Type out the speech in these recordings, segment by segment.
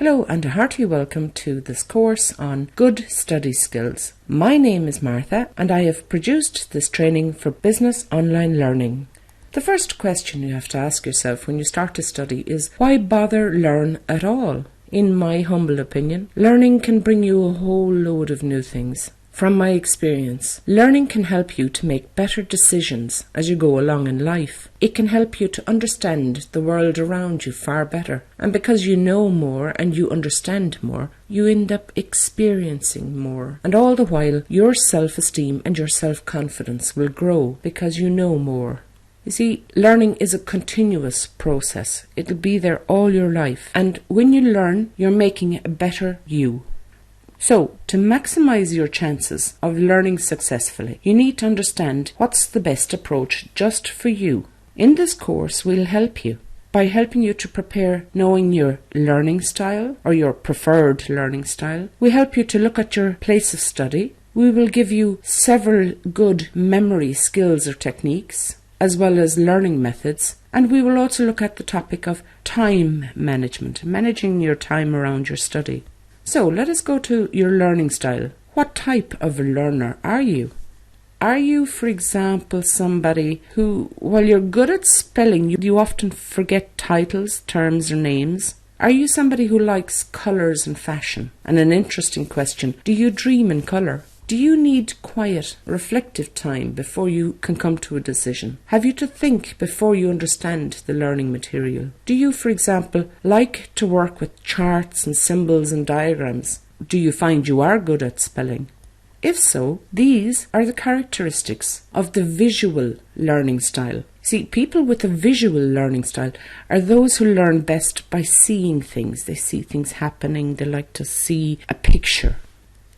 Hello and a hearty welcome to this course on good study skills. My name is Martha and I have produced this training for business online learning. The first question you have to ask yourself when you start to study is, why bother learn at all? In my humble opinion, learning can bring you a whole load of new things. From my experience, learning can help you to make better decisions as you go along in life. It can help you to understand the world around you far better. And because you know more and you understand more, you end up experiencing more. And all the while, your self-esteem and your self-confidence will grow because you know more. You see, learning is a continuous process. It'll be there all your life. And when you learn, you're making a better you. So, to maximize your chances of learning successfully, you need to understand what's the best approach just for you. In this course, we'll help you by helping you to prepare knowing your learning style or your preferred learning style. We help you to look at your place of study. We will give you several good memory skills or techniques, as well as learning methods. And we will also look at the topic of time management, managing your time around your study. So let us go to your learning style. What type of a learner are you? Are you, for example, somebody who, while you're good at spelling, you often forget titles, terms or names? Are you somebody who likes colours and fashion? And an interesting question, do you dream in colour? Do you need quiet, reflective time before you can come to a decision? Have you to think before you understand the learning material? Do you, for example, like to work with charts and symbols and diagrams? Do you find you are good at spelling? If so, these are the characteristics of the visual learning style. See, people with a visual learning style are those who learn best by seeing things. They see things happening. They like to see a picture.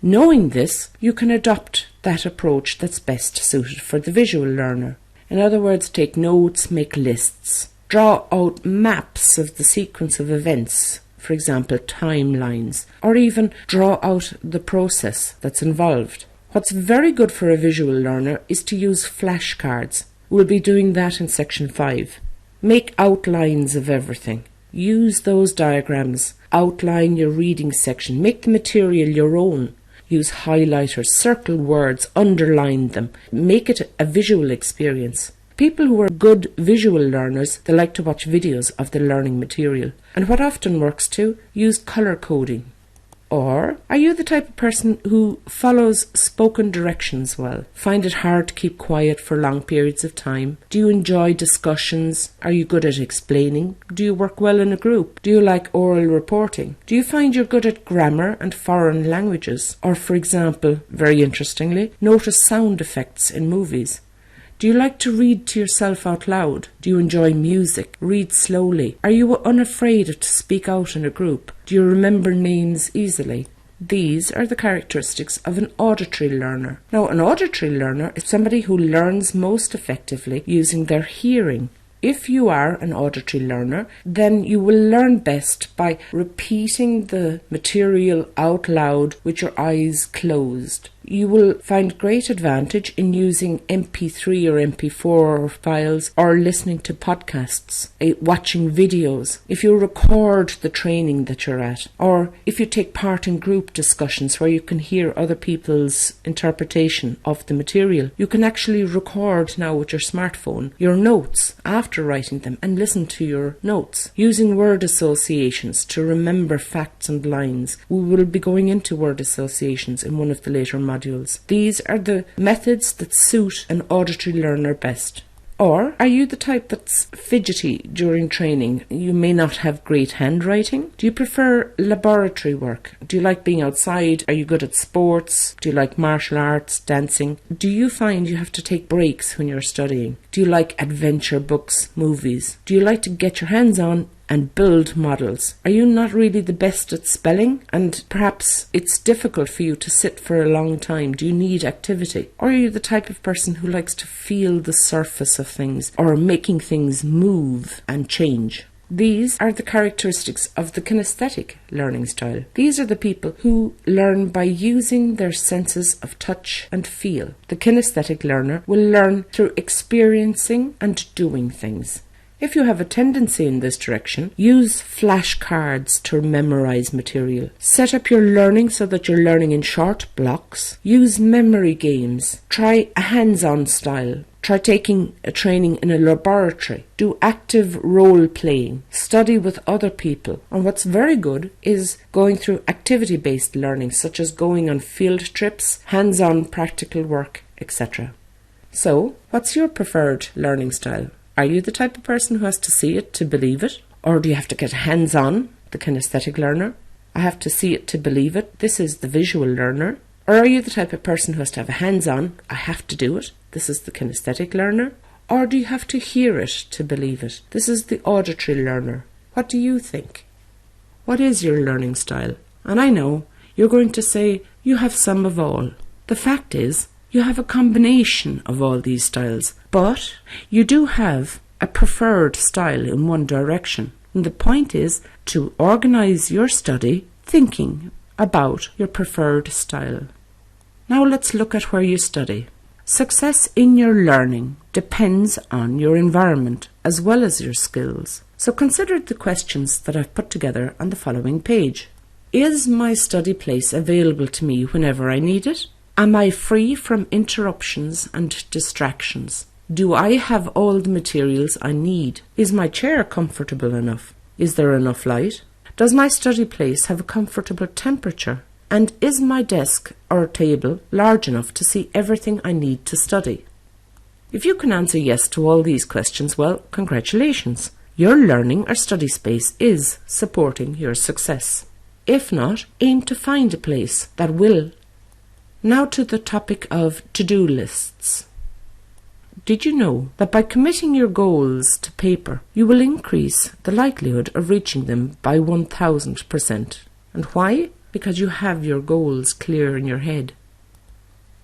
Knowing this, you can adopt that approach that's best suited for the visual learner. In other words, take notes, make lists, draw out maps of the sequence of events, for example, timelines, or even draw out the process that's involved. What's very good for a visual learner is to use flashcards. We'll be doing that in section 5. Make outlines of everything. Use those diagrams. Outline your reading section. Make the material your own. Use highlighters, circle words, underline them. Make it a visual experience. People who are good visual learners, they like to watch videos of the learning material. And what often works too, use colour coding. Or are you the type of person who follows spoken directions well? Find it hard to keep quiet for long periods of time? Do you enjoy discussions? Are you good at explaining? Do you work well in a group? Do you like oral reporting? Do you find you're good at grammar and foreign languages? Or, for example, very interestingly, notice sound effects in movies. Do you like to read to yourself out loud? Do you enjoy music? Read slowly? Are you unafraid to speak out in a group? Do you remember names easily? These are the characteristics of an auditory learner. Now, an auditory learner is somebody who learns most effectively using their hearing. If you are an auditory learner, then you will learn best by repeating the material out loud with your eyes closed. You will find great advantage in using MP3 or MP4 files or listening to podcasts, watching videos. If you record the training that you're at, or if you take part in group discussions where you can hear other people's interpretation of the material, you can actually record now with your smartphone your notes after writing them and listen to your notes. Using word associations to remember facts and lines. We will be going into word associations in one of the later modules. These are the methods that suit an auditory learner best. Or are you the type that's fidgety during training? You may not have great handwriting. Do you prefer laboratory work? Do you like being outside? Are you good at sports? Do you like martial arts, dancing? Do you find you have to take breaks when you're studying? Do you like adventure books, movies? Do you like to get your hands on and build models? Are you not really the best at spelling? And perhaps it's difficult for you to sit for a long time. Do you need activity? Or are you the type of person who likes to feel the surface of things or making things move and change? These are the characteristics of the kinesthetic learning style. These are the people who learn by using their senses of touch and feel. The kinesthetic learner will learn through experiencing and doing things. If you have a tendency in this direction, use flashcards to memorize material. Set up your learning so that you're learning in short blocks. Use memory games. Try a hands-on style. Try taking a training in a laboratory. Do active role playing. Study with other people. And what's very good is going through activity-based learning, such as going on field trips, hands-on practical work, etc. So, what's your preferred learning style? Are you the type of person who has to see it to believe it? Or do you have to get hands-on, the kinesthetic learner? I have to see it to believe it. This is the visual learner. Or are you the type of person who has to have a hands-on, I have to do it? This is the kinesthetic learner. Or do you have to hear it to believe it? This is the auditory learner. What do you think? What is your learning style? And I know you're going to say you have some of all. The fact is, you have a combination of all these styles, but you do have a preferred style in one direction. And the point is to organise your study thinking about your preferred style. Now let's look at where you study. Success in your learning depends on your environment as well as your skills. So consider the questions that I've put together on the following page. Is my study place available to me whenever I need it? Am I free from interruptions and distractions? Do I have all the materials I need? Is my chair comfortable enough? Is there enough light? Does my study place have a comfortable temperature? And is my desk or table large enough to see everything I need to study? If you can answer yes to all these questions, well, congratulations. Your learning or study space is supporting your success. If not, aim to find a place that will. Now to the topic of to-do lists. Did you know that by committing your goals to paper, you will increase the likelihood of reaching them by 1000%? And why? Because you have your goals clear in your head.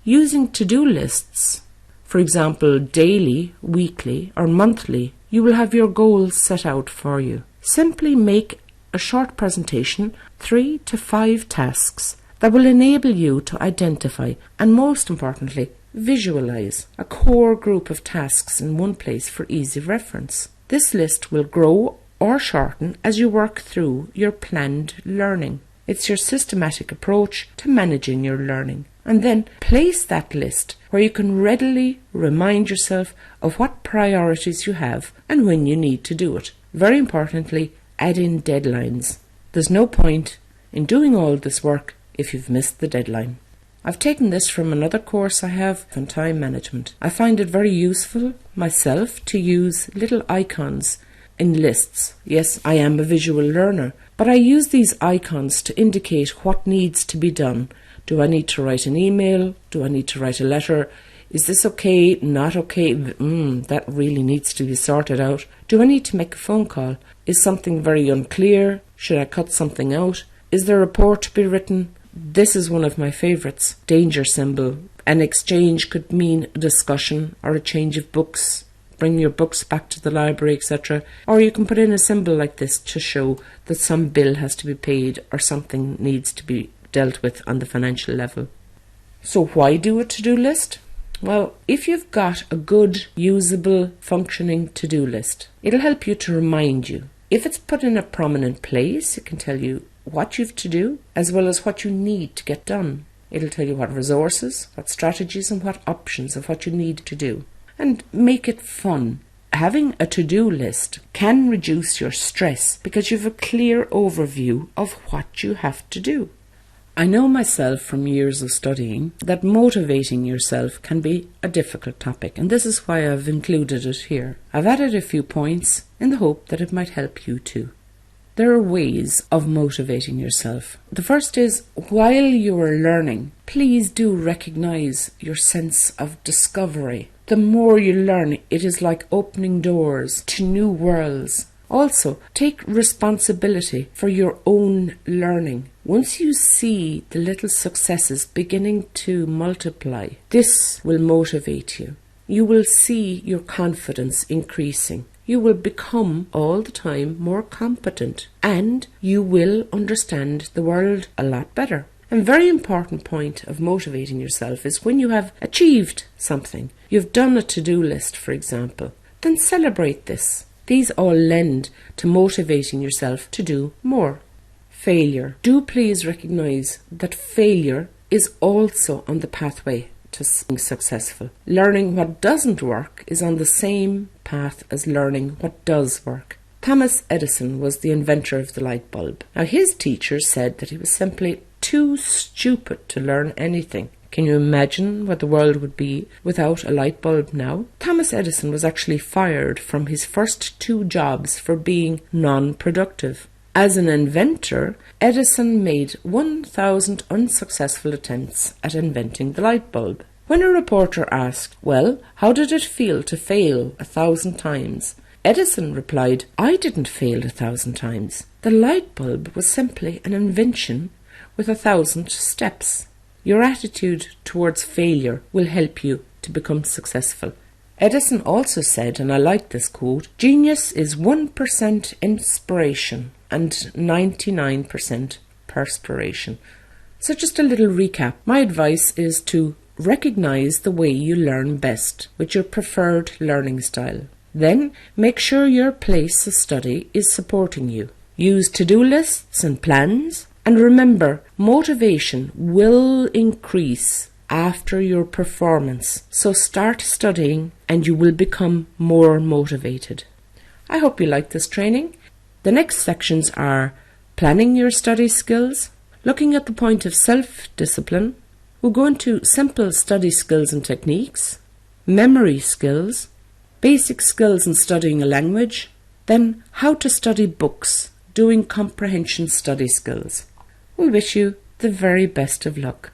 Using to-do lists, for example, daily, weekly or monthly, you will have your goals set out for you. Simply make a short presentation, 3 to 5 tasks, that will enable you to identify and, most importantly, visualize a core group of tasks in one place for easy reference. This list will grow or shorten as you work through your planned learning. It's your systematic approach to managing your learning. And then place that list where you can readily remind yourself of what priorities you have and when you need to do it. Very importantly, add in deadlines. There's no point in doing all this work if you've missed the deadline. I've taken this from another course I have on time management. I find it very useful myself to use little icons in lists. Yes, I am a visual learner, but I use these icons to indicate what needs to be done. Do I need to write an email? Do I need to write a letter? Is this okay? Not okay? That really needs to be sorted out. Do I need to make a phone call? Is something very unclear? Should I cut something out? Is there a report to be written? This is one of my favourites. Danger symbol. An exchange could mean a discussion or a change of books. Bring your books back to the library, etc. Or you can put in a symbol like this to show that some bill has to be paid or something needs to be dealt with on the financial level. So why do a to-do list? Well, if you've got a good, usable, functioning to-do list, it'll help you to remind you. If it's put in a prominent place, it can tell you what you've to do, as well as what you need to get done. It'll tell you what resources, what strategies and what options of what you need to do. And make it fun. Having a to-do list can reduce your stress because you have a clear overview of what you have to do. I know myself from years of studying that motivating yourself can be a difficult topic, and this is why I've included it here. I've added a few points in the hope that it might help you too. There are ways of motivating yourself. The first is, while you are learning, please do recognise your sense of discovery. The more you learn, it is like opening doors to new worlds. Also, take responsibility for your own learning. Once you see the little successes beginning to multiply, this will motivate you. You will see your confidence increasing. You will become all the time more competent and you will understand the world a lot better. A very important point of motivating yourself is when you have achieved something. You've done a to-do list, for example. Then celebrate this. These all lend to motivating yourself to do more. Failure. Do please recognise that failure is also on the pathway to being successful. Learning what doesn't work is on the same path as learning what does work. Thomas Edison was the inventor of the light bulb. Now, his teachers said that he was simply too stupid to learn anything. Can you imagine what the world would be without a light bulb now? Thomas Edison was actually fired from his first 2 jobs for being non-productive. As an inventor, Edison made 1,000 unsuccessful attempts at inventing the light bulb. When a reporter asked, "Well, how did it feel to fail 1,000 times?" Edison replied, "I didn't fail 1,000 times. The light bulb was simply an invention with 1,000 steps." Your attitude towards failure will help you to become successful. Edison also said, and I like this quote, "Genius is 1% inspiration and 99% perspiration." So just a little recap. My advice is to recognise the way you learn best with your preferred learning style. Then make sure your place of study is supporting you. Use to-do lists and plans. And remember, motivation will increase after your performance. So start studying and you will become more motivated. I hope you like this training. The next sections are planning your study skills, looking at the point of self-discipline. We'll go into simple study skills and techniques, memory skills, basic skills in studying a language, then how to study books, doing comprehension study skills. We wish you the very best of luck.